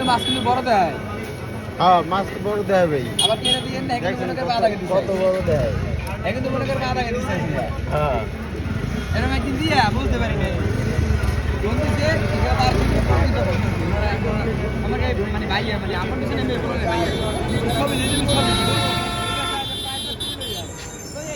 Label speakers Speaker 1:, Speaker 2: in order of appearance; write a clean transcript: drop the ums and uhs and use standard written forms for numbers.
Speaker 1: মাছগুলো বড় দেয়।
Speaker 2: হ্যাঁ মাছ বড় দেয় ভাই।
Speaker 1: আবার কেটে দিয়ে না একটু মনে করে আধা কেজি
Speaker 2: কত বড় দেয়।
Speaker 1: এখন তো মনে করে আধা কেজি চাইছি।
Speaker 2: হ্যাঁ
Speaker 1: এরকম একদিন দিয়া বলতে পারি না বন্ধুতে আমার মানে ভাইয়া মানে আমার পিছনে মেয়ে বলে ভাইয়া সবই